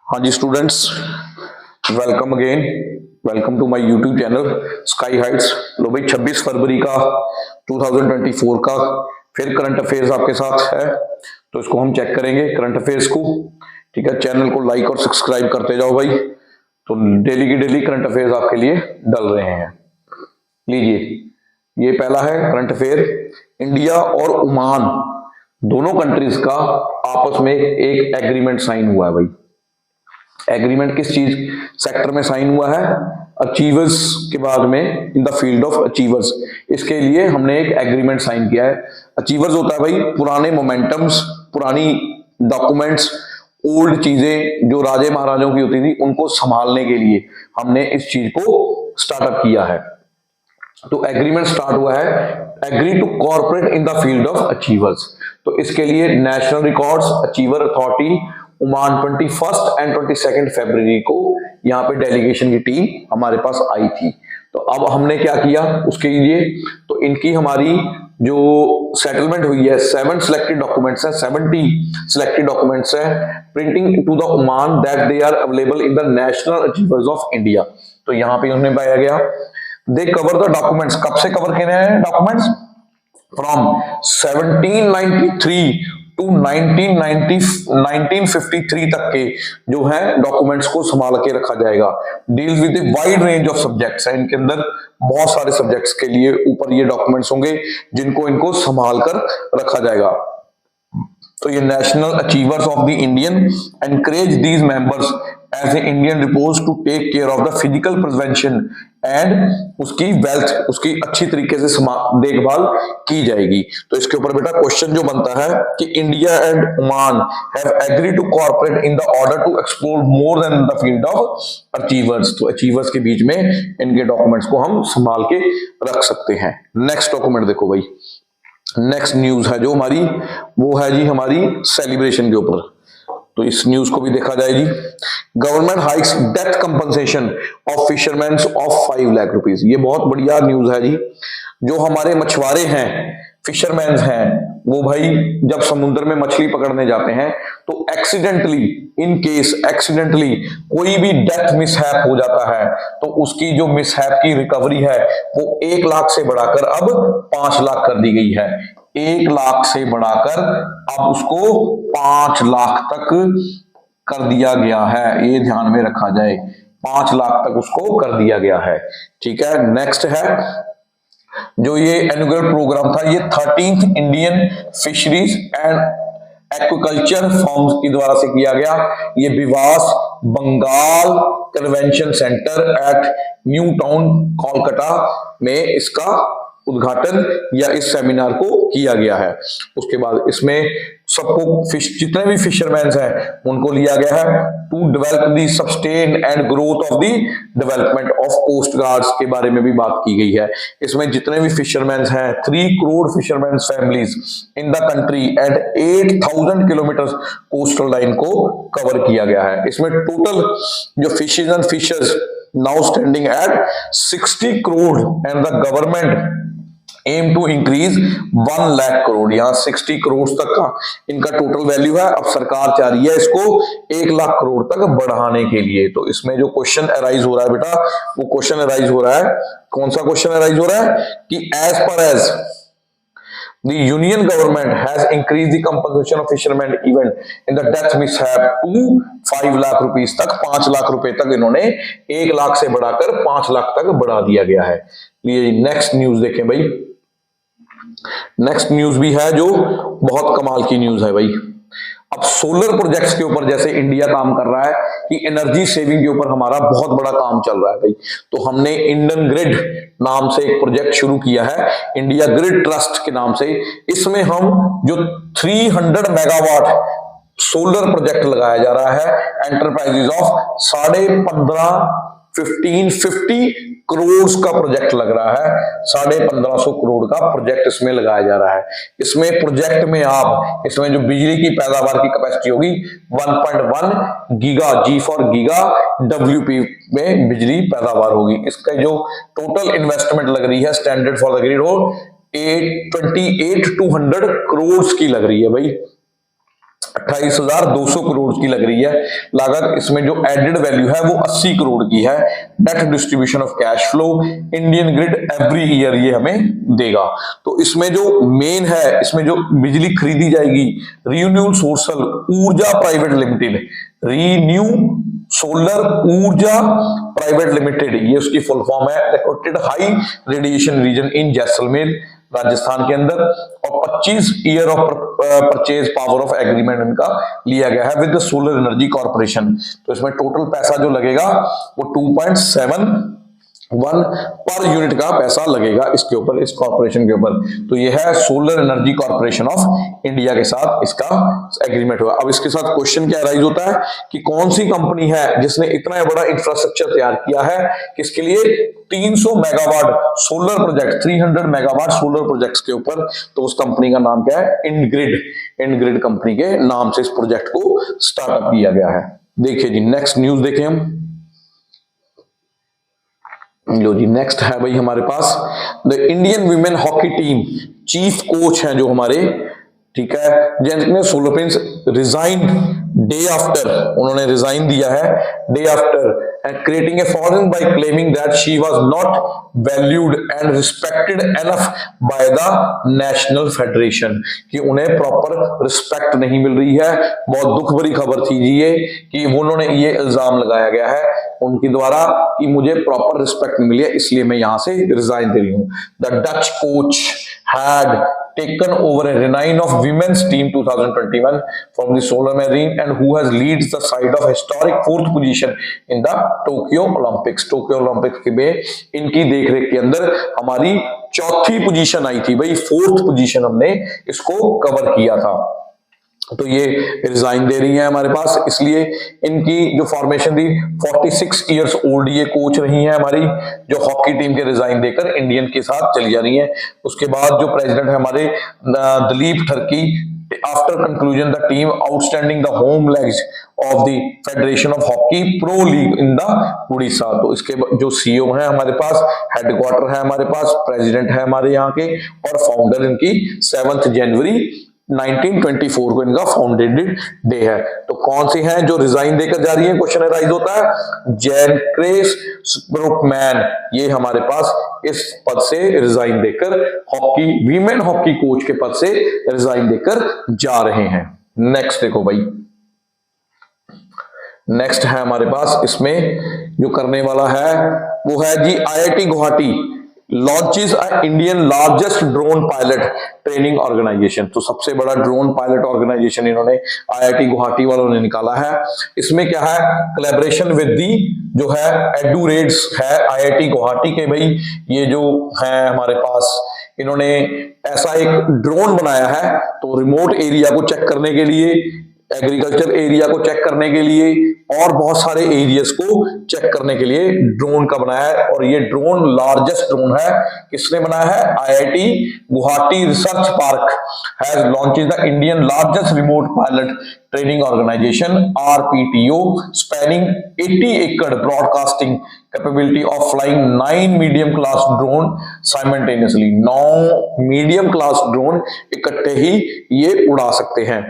हाँ जी students, welcome again. Welcome to my YouTube channel sky heights. लो भाई 26 फरवरी का 2024 का फिर करंट अफेयर्स आपके साथ है, तो इसको हम चेक करेंगे करंट अफेयर्स को। ठीक है, चैनल को लाइक और सब्सक्राइब करते जाओ भाई, तो डेली की डेली करंट अफेयर्स आपके लिए डल रहे हैं। लीजिए, ये पहला है करंट अफेयर। इंडिया और ओमान दोनों कंट्रीज का आपस में एक एग्रीमेंट साइन हुआ है भाई। एग्रीमेंट किस चीज सेक्टर में साइन हुआ है? अचीवर्स के बाद में इन द फील्ड ऑफ अचीवर्स, इसके लिए हमने एक एग्रीमेंट साइन किया है। अचीवर्स होता है भाई पुराने मोमेंटम्स, पुरानी डॉक्यूमेंट्स, ओल्ड चीजें जो राजे महाराजों की होती थी उनको संभालने के लिए हमने इस चीज को स्टार्टअप किया है। तो एग्रीमेंट स्टार्ट हुआ है, agree to corporate in the field of achievers. तो इसके लिए national records achiever authority Oman 21 and 22 फरवरी को यहाँ पे डेलीगेशन की टीम हमारे पास आई थी। तो अब हमने क्या किया उसके लिए, तो इनकी हमारी जो सेटलमेंट हुई है 7 सिलेक्टेड डॉक्यूमेंट्स है, 70 सिलेक्टेड डॉक्यूमेंट्स है, printing to the Oman that they are available in the national achievers of India. तो यहाँ पे उन्हें पाया गया दे कवर द डॉक्यूमेंट्स। कब से कवर किए हैं डॉक्यूमेंट्स? फ्रॉम 1793 टू 1953 तक के जो है डॉक्यूमेंट्स को संभाल के रखा जाएगा। Deals with wide range of subjects है, इनके अंदर बहुत सारे सब्जेक्ट्स के लिए ऊपर ये डॉक्यूमेंट्स होंगे जिनको इनको संभाल कर रखा जाएगा। तो ये national achievers of the Indian encourage these members as a Indian repose to take care of the physical prevention and उसकी वेल्थ, उसकी अच्छी तरीके से देखभाल की जाएगी। तो इसके ऊपर बेटा क्वेश्चन जो बनता है कि India and Oman have agreed to corporate in the order to explore more than the field of achievers. तो अचीवर्स के बीच में इनके डॉक्यूमेंट्स को हम संभाल के रख सकते हैं। नेक्स्ट डॉक्यूमेंट देखो भाई, नेक्स्ट न्यूज है जो हमारी, वो है जी हमारी सेलिब्रेशन के ऊपर। तो इस न्यूज को भी देखा जाए जी। Government hikes death compensation of fisherman of 5 lakh rupees. ये बहुत बढ़िया न्यूज है जी। जो हमारे मछुआरे हैं, फिशरमैन हैं, वो भाई जब समुद्र में मछली पकड़ने जाते हैं तो एक्सीडेंटली, इन केस एक्सीडेंटली कोई भी डेथ मिसहैप हो जाता है तो उसकी जो मिसहैप की रिकवरी है वो 1 लाख से बढ़ाकर अब 5 लाख कर दी गई है। 1 लाख से बढ़ाकर अब उसको 5 लाख तक कर दिया गया है, ये ध्यान में रखा जाए। 5 लाख तक उसको कर दिया गया है। ठीक है, नेक्स्ट है जो ये एनुअल प्रोग्राम था, ये 13th Indian fisheries and aquaculture forms के द्वारा से किया गया। ये विवास Bengal convention centre at new town Kolkata में इसका उद्घाटन या इस सेमिनार को किया गया है। उसके बाद इसमें सबको जितने भी फिशरमैन हैं उनको लिया गया है to develop the sustain and growth of the development of coast guards के बारे में भी बात की गई है। इसमें जितने भी फिशरमैन हैं 3 crore fisherman families in the country and 8000 kilometre coastal line को कवर किया गया है। इसमें टोटल जो fishes and fishers now standing at 60 crore and the government aim to increase 1 lakh crore. यहाँ 60 करोड़ तक का इनका टोटल वैल्यू है। अब सरकार चाह रही है इसको 1 लाख करोड़ तक बढ़ाने के लिए। तो इसमें जो क्वेश्चन अराइज हो रहा है बेटा, वो क्वेश्चन अराइज हो रहा है, कौन सा क्वेश्चन अराइज हो रहा है कि as per as the union government has increased the compensation of fishermen event in the death mishap to 5 lakh rupees तक, 5 लाख रुपए तक इन्होंने 1 लाख से बढ़ाकर 5 लाख तक बढ़ा दिया गया है। ये नेक्स्ट न्यूज देखें भाई। नेक्स्ट न्यूज भी है जो बहुत कमाल की न्यूज है भाई। अब सोलर प्रोजेक्ट्स के ऊपर जैसे इंडिया काम कर रहा है कि एनर्जी सेविंग के ऊपर हमारा बहुत बड़ा काम चल रहा है भाई। तो हमने इंडियन ग्रिड नाम से एक प्रोजेक्ट शुरू किया है, इंडिया ग्रिड ट्रस्ट के नाम से। इसमें हम जो 300 मेगावाट सोलर प्रोजेक्ट लगाया जा रहा है, एंटरप्राइजेज ऑफ 1550 करोड़ का प्रोजेक्ट लग रहा है। 1550 करोड़ का प्रोजेक्ट इसमें लगाया जा रहा है। इसमें प्रोजेक्ट में आप इसमें जो बिजली की पैदावार की कैपेसिटी होगी 1.1 giga, G for giga, WP में बिजली पैदावार होगी। इसका जो टोटल इन्वेस्टमेंट लग रही है स्टैंडर्ड फॉर द ग्रिड हो 28,200 करोड़ की लग रही है भाई। 28,200 करोड़ की लग रही है लागत। इसमें जो एडेड वैल्यू है वो 80 करोड़ की है। Net distribution of cash flow Indian grid every year ये हमें देगा। तो इसमें जो मेन है, इसमें जो बिजली खरीदी जाएगी, रिन्यूएबल सोर्सल ऊर्जा प्राइवेट लिमिटेड, रीन्यू सोलर ऊर्जा प्राइवेट लिमिटेड, ये उसकी फुल फॉर्म है। लोकेटेड हाई रेडिएशन रीजन इन जैसलमेर राजस्थान के अंदर, और 25 year of purchase power of agreement इनका लिया गया है विद सोलर एनर्जी कॉर्पोरेशन। तो इसमें टोटल पैसा जो लगेगा वो 2.71 पर यूनिट का पैसा लगेगा इसके ऊपर, इस कॉर्पोरेशन के ऊपर। तो ये है solar energy corporation of India के साथ इसका एग्रीमेंट हुआ। अब इसके साथ क्वेश्चन क्या राइज होता है कि कौन सी कंपनी है जिसने इतना बड़ा इंफ्रास्ट्रक्चर तैयार किया है, किसके लिए? 300 megawatt solar project, 300 megawatt solar projects के ऊपर। तो उस कंपनी का नाम क्या है? इंडग्रिड। इंडग्रिड कंपनी के नाम से इस प्रोजेक्ट को स्टार्टअप किया गया है। देखिए जी नेक्स्ट न्यूज देखें हम। लो जी नेक्स्ट है भाई हमारे पास the Indian women hockey team chief coach हैं जो हमारे, ठीक है, जिन्होंने फिलीपींस रिजाइन डे आफ्टर, उन्होंने रिजाइन दिया है day after and creating a foreign by claiming that she was not valued and respected enough by the national federation, कि उन्हें प्रॉपर रिस्पेक्ट नहीं मिल रही है। बहुत दुख भरी खबर थी जी ये, कि उन्होंने ये इल्जाम लगाया गया है उनके द्वारा कि मुझे प्रॉपर रिस्पेक्ट नहीं मिली है, इसलिए मैं यहां से रिजाइन दे रही हूं। The Dutch coach had taken over a renown of women's team 2021 from the Solar Marine and who has leads the side of historic 4th position in the Tokyo Olympics। Tokyo Olympics के में इनकी देखरेख के अंदर हमारी 4थी position आई थी भाई, 4th position हमने इसको कवर किया था। तो ये रिजाइन दे रही है हमारे पास, इसलिए इनकी जो फॉर्मेशन थी 46 इयर्स ओल्ड ये कोच रही है हमारी, जो हॉकी टीम के रिजाइन देकर इंडियन के साथ चली जा रही है। उसके बाद जो प्रेसिडेंट है हमारे Dilip Tirkey, after conclusion the team outstanding the home legs of the federation of hockey pro league in the Orissa. तो इसके जो सीईओ है हमारे पास, हेडक्वार्टर है हमारे पास, प्रेसिडेंट है हमारे यहाँ के, और फाउंडर इनकी 7 जनवरी 1924 को इनका फाउंडेड डे है। तो कौन सी है जो रिजाइन देकर जा रही है? क्वेश्चन राइज होता है जैनक्रेस ब्रुकमैन, ये हमारे पास इस पद से रिजाइन देकर हॉकी वीमेन हॉकी कोच के पद से रिजाइन देकर जा रहे हैं। नेक्स्ट देखो भाई, नेक्स्ट है हमारे पास इसमें जो करने वाला है वो है जी IIT Guwahati launches Indian largest drone pilot training organisation. तो सबसे बड़ा ड्रोन पायलट ऑर्गेनाइजेशन इन्होंने आईआईटी गुवाहाटी वालों ने निकाला है। इसमें क्या है? कोलैबोरेशन विद दी जो है एडुरेड्स है आईआईटी गुवाहाटी के भाई, ये जो है हमारे पास इन्होंने ऐसा एक ड्रोन बनाया है, तो रिमोट एरिया को चेक करने के लिए, एग्रीकल्चर एरिया को चेक करने के लिए और बहुत सारे एरियाज को चेक करने के लिए ड्रोन का बनाया है। और ये ड्रोन लार्जेस्ट ड्रोन है, किसने बनाया है? IIT Guwahati research park has launched the Indian largest remote pilot training organisation RPTO spanning 80 एकड़ broadcasting capability of flying 9 medium class drone simultaneously. 9 medium class drone इकट्ठे ही ये उड़ा सकते हैं।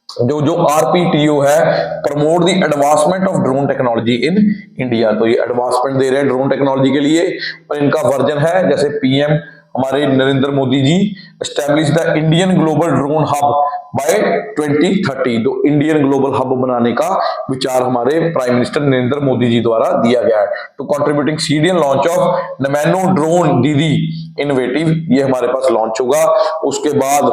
जो आरपीटीओ है promote the advancement of drone technology in India. तो ये एडवांसमेंट दे रहे हैं ड्रोन टेक्नोलॉजी के लिए, और इनका वर्जन है जैसे पीएम हमारे Narendra Modi ji establish the Indian global drone hub by 2030। तो इंडियन ग्लोबल हब बनाने का विचार हमारे प्राइम मिनिस्टर नरेंद्र मोदी जी द्वारा दिया गया है। तो contributing serial launch of nano drone दीदी इनोवेटिव, ये हमारे पास लॉन्च होगा। उसके बाद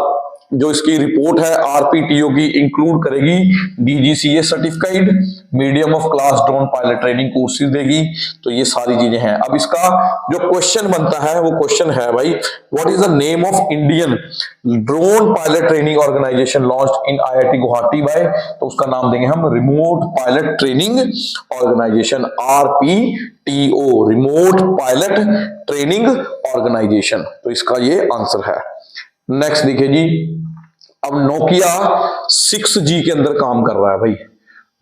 जो इसकी रिपोर्ट है आरपीटीओ की इंक्लूड करेगी DGCA certified medium of class drone pilot training courses देगी। तो ये सारी चीजें हैं। अब इसका जो क्वेश्चन बनता है वो क्वेश्चन है भाई, what is the name of Indian drone pilot training organisation launched in IIT Guwahati by? तो उसका नाम देंगे हम remote pilot training organisation, RPTO, remote pilot training organisation. तो इसका ये आंसर है। नेक्स्ट देखिए जी, अब नोकिया 6G के अंदर काम कर रहा है भाई।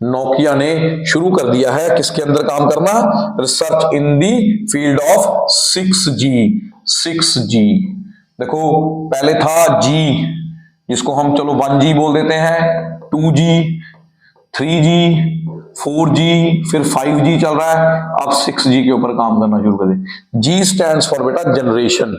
नोकिया ने शुरू कर दिया है किसके अंदर काम करना? Research in the field of 6G। 6G देखो, पहले था G, जिसको हम चलो 1G बोल देते हैं, 2G, 3G, 4G, फिर 5G चल रहा है, अब 6G के ऊपर काम करना शुरू कर दे। G स्टैंड्स फॉर बेटा जनरेशन,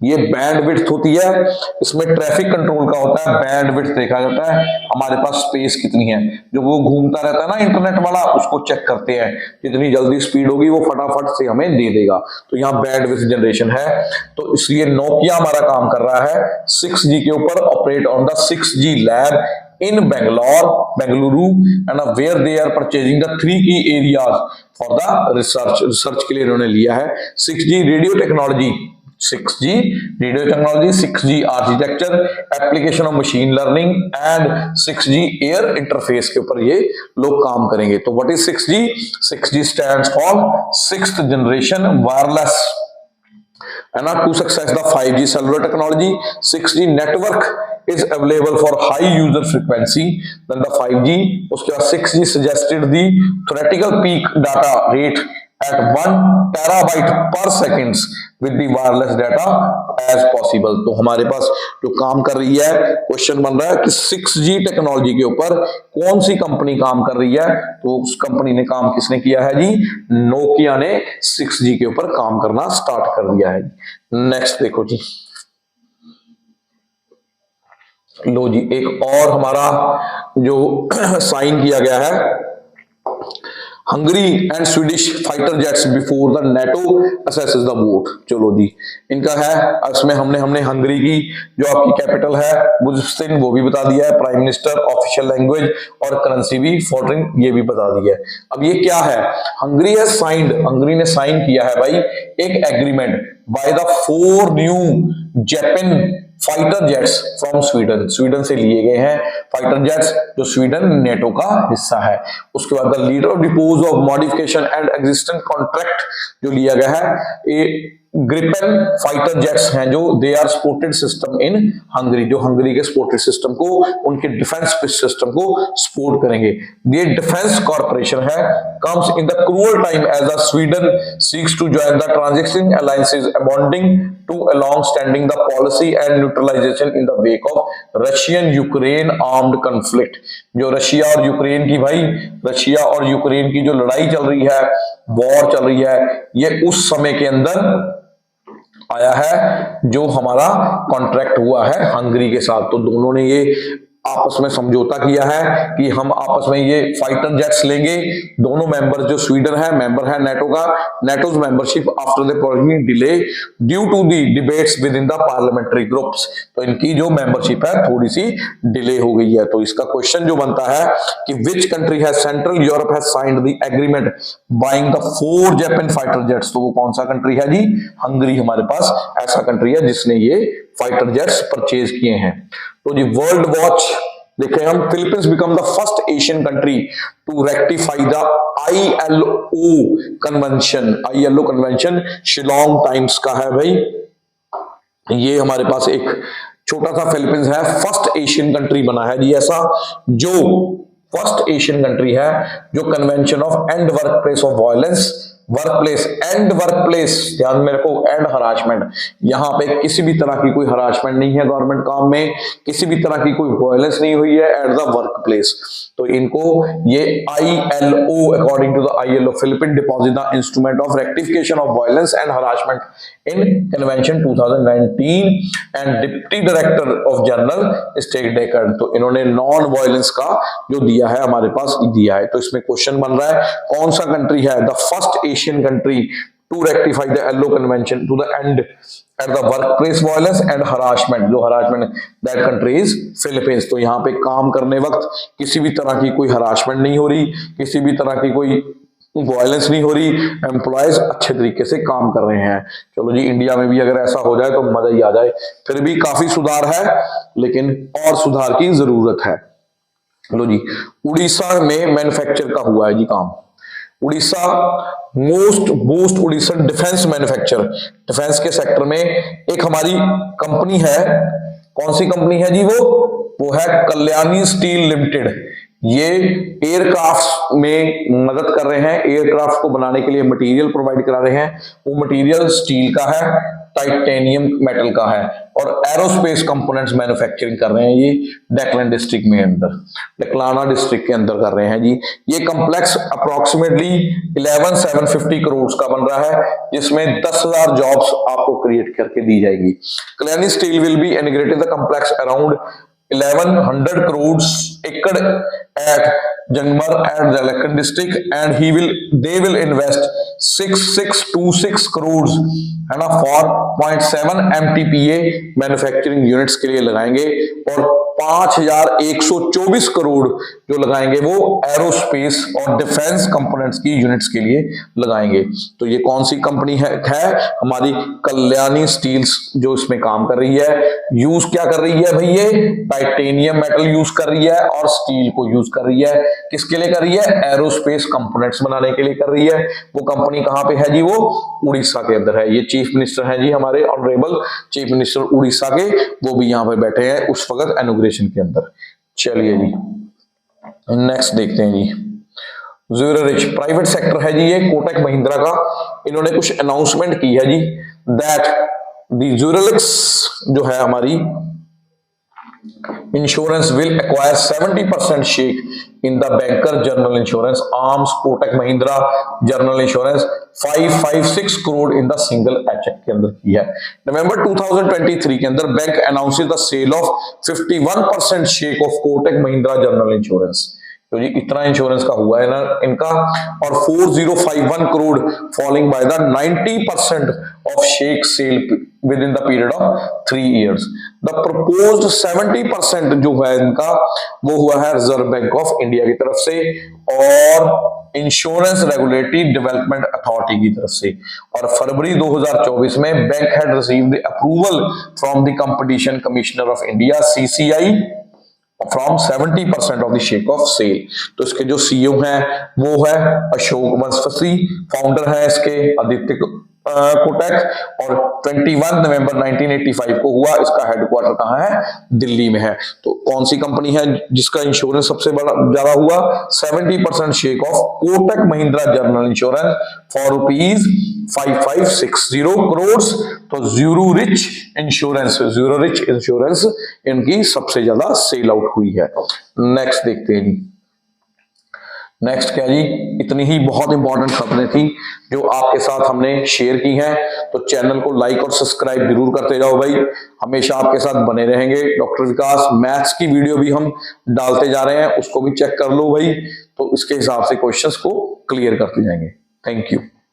ये बैंडविड्थ होती है, इसमें ट्रैफिक कंट्रोल का होता है, बैंडविड्थ देखा जाता है, हमारे पास स्पेस कितनी है, जो वो घूमता रहता है ना इंटरनेट वाला, उसको चेक करते हैं, जितनी जल्दी स्पीड होगी वो फटाफट से हमें दे देगा, तो यहाँ बैंडविड्थ जनरेशन है। तो इसलिए नोकिया हमारा काम कर रहा है 6G के ऊपर, operate on the 6G lab in Bengaluru, and where they are purchasing the 3 key areas for the research के लिए इन्होंने लिया है 6G radio technology, 6G radio technology, 6G architecture, application of machine learning and 6G air interface के ऊपर ये लोग काम करेंगे। तो what is 6G? 6G stands for 6th generation wireless, and to success the 5G cellular technology, 6G network is available for high user frequency than the 5G। उसके बाद 6G suggested the theoretical peak data rate at 1 terabyte per seconds with the wireless data as possible। तो हमारे पास जो काम कर रही है, question बन रहा है कि 6G टेक्नोलॉजी के ऊपर कौन सी कंपनी काम कर रही है, तो उस कंपनी ने काम किसने किया है जी? नोकिया ने 6G के ऊपर काम करना स्टार्ट कर दिया है। नेक्स्ट देखो जी, लो जी, एक और हमारा जो साइन किया गया है, Hungary and Swedish fighter jets before the NATO assesses the vote. चलो जी, इनका है, इसमें हमने हंगरी की जो आपकी कैपिटल है बुदापेस्ट वो भी बता दिया है, प्राइम मिनिस्टर, ऑफिशियल लैंग्वेज और करेंसी भी फॉरेन ये भी बता दिया है। अब ये क्या है? हंगरी है साइंड, हंगरी ने साइन किया है भाई एक agreement by the 4 new Japan fighter jets from Sweden, Sweden से लिए गए हैं फाइटर जेट्स जो स्वीडन नेटो का हिस्सा है। उसके बाद the leader of depots of modification and existent contract जो लिया गया है, ये ग्रिपेन फाइटर जेट्स हैं जो they are supported system in Hungary, जो हंगरी के सपोर्टेड सिस्टम को, उनके डिफेंस सिस्टम को सपोर्ट करेंगे। ये डिफेंस कॉर्पोरेशन है, comes in the cruel time as the Sweden seeks to join the transitioning alliances abandoning to along standing the policy and neutralisation in the wake of Russian Ukraine armed conflict. जो Russia और Ukraine की भाई, Russia और Ukraine की जो लड़ाई चल रही है, वॉर चल रही है, ये उस समय के अंदर आया है जो हमारा कॉन्ट्रैक्ट हुआ है हंगरी के साथ। तो दोनों ने ये आपस में समझौता किया है कि हम आपस में ये फाइटर जेट्स लेंगे। दोनों मेंबर जो स्वीडन है मेंबर है नेटो का, NATO's membership after the proceeding delay due to the debates within the parliamentary groups. तो इनकी जो मेंबरशिप है थोड़ी सी डिले हो गई है। तो इसका क्वेश्चन जो बनता है कि विच कंट्री है central Europe has signed the agreement buying the 4 Japan fighter jets. तो वो कौन सा कंट्री है जी? हंगरी हमारे पास ऐसा कंट्री है जिसने ये फाइटर जेट्स परचेज किए हैं। तो जी वर्ल्ड वॉच देखें हम, Philippines become the first Asian country to rectify the ILO convention. ILO convention Shillong times का है भाई, ये हमारे पास एक छोटा सा फिलीपींस है, फर्स्ट एशियन कंट्री बना है जी ऐसा, जो फर्स्ट एशियन कंट्री है जो convention of and work place of violence, workplace and workplace, ध्यान में रखो, एंड हरासमेंट, यहां पे किसी भी तरह की कोई हरासमेंट नहीं है गवर्नमेंट काम में, किसी भी तरह की कोई वायलेंस नहीं हुई है एट द वर्कप्लेस। तो इनको ये ILO according to the ILO Philippine deposit the instrument of rectification of violence and harassment in convention 2019 and deputy director of general state Decker. तो इन्होंने नॉन वायलेंस का जो दिया है हमारे पास दिया है। तो इसमें क्वेश्चन बन रहा है कौन सा कंट्री है the first Asian country to rectify the ILO convention to the end at the workplace violence and harassment, जो harassment, that country is Philippines. तो यहाँ पे काम करने वक्त किसी भी तरह की कोई हरासमेंट नहीं हो रही, किसी भी तरह की कोई वायलेंस नहीं हो रही, एम्प्लॉयज अच्छे तरीके से काम कर रहे हैं। चलो जी, इंडिया में भी अगर ऐसा हो जाए तो मजा ही आ जाए। फिर भी काफी सुधार है लेकिन और सुधार की जरूरत है। लो जी, उड़ीसा में मैन्युफैक्चर का हुआ है जी काम। Orissa most Orissa defence manufacture, defence के सेक्टर में एक हमारी कंपनी है। कौन सी कंपनी है जी? वो है कल्याणी स्टील लिमिटेड। ये एयरक्राफ्ट में मदद कर रहे हैं, एयरक्राफ्ट को बनाने के लिए मटेरियल प्रोवाइड करा रहे हैं। वो मटेरियल स्टील का है टाइटेनियम मेटल का है और एरोस्पेस कंपोनेंट्स मैन्युफैक्चरिंग कर रहे हैं ये डेक्लान डिस्ट्रिक्ट में अंदर, डेक्लाना डिस्ट्रिक्ट के अंदर कर रहे हैं जी। ये कॉम्प्लेक्स अप्रोक्सीमेटली 11,750 करोड़ का बन रहा है, जिसमें 10,000 जॉब्स आपको क्रिएट करके दी जाएगी। Kalyani steel will be integrated the complex around 1100 crores acre at Jangmar and Jalakan district and they will invest 6626 crores है ना for 0.7 MTPA मैन्युफैक्चरिंग यूनिट्स के लिए लगाएंगे और 5,124 करोड़ जो लगाएंगे वो एरोस्पेस और डिफेंस कंपोनेंट्स की यूनिट्स के लिए लगाएंगे। तो ये कौन सी कंपनी है हमारी कल्याणी स्टील्स जो इसमें काम कर रही है। यूज क्या कर रही है भाई, ये टाइटेनियम मेटल यूज कर रही है और स्टील को यूज कर रही है। किसके लिए कर रही है, एरोस्पेस कंपोनेंट्स बनाने के लिए कर रही है। वो कंपनी कहां पे है जी, वो उड़ीसा के अंदर है। ये चीफ मिनिस्टर है जी हमारे ऑनरेबल चीफ मिनिस्टर उड़ीसा के, वो भी यहां पर बैठे हैं उस वक्त इनॉग्रेशन के अंदर। चलिए जी नेक्स्ट देखते हैं जी। ज़्यूरिच प्राइवेट सेक्टर है जी, ये कोटक महिंद्रा का, इन्होंने कुछ अनाउंसमेंट की है जी दैट द ज़्यूरिच जो है हमारी insurance will acquire 70% stake in the banker general insurance arms Kotak Mahindra general insurance 556 crore in the single HF के अंदर की है। नवंबर 2023 के अंदर bank announces the sale of 51% stake of Kotak Mahindra general insurance. तो जी इतना इंश्योरेंस का हुआ है ना इनका, और 4051 crore falling by the 90% of stake sale within the period of 3 years। The proposed 70% जो है इनका वो हुआ है रिजर्व बैंक ऑफ इंडिया की तरफ से और इंश्योरेंस रेगुलेटरी डेवलपमेंट अथॉरिटी की तरफ से। और फरवरी 2024 में bank had received the approval from the competition commissioner of India CCI from 70% of the stake of sale. तो इसके जो सीईओ हैं वो है अशोक वंशवसी, फाउंडर है इसके आदित्य कोटक, और 21 नवंबर 1985 को हुआ। इसका हेडक्वार्टर कहाँ है, दिल्ली में है। तो कौन सी कंपनी है जिसका इंश्योरेंस सबसे बड़ा ज्यादा हुआ, 70% shake of Kotak Mahindra general insurance for ₹5560 crore. तो ज़्यूरिच इंश्योरेंस इनकी सबसे ज्यादा सेल आउट हुई है। नेक्स्ट देखते हैं जी। नेक्स्ट क्या जी, इतनी ही बहुत इंपॉर्टेंट खबरें थी जो आपके साथ हमने शेयर की हैं। तो चैनल को लाइक और सब्सक्राइब जरूर करते जाओ भाई, हमेशा आपके साथ बने रहेंगे। डॉक्टर विकास मैथ्स की वीडियो भी हम डालते जा रहे हैं, उसको भी चेक कर लो भाई, तो इसके हिसाब से क्वेश्चंस को क्लियर करते जाएंगे। Thank you.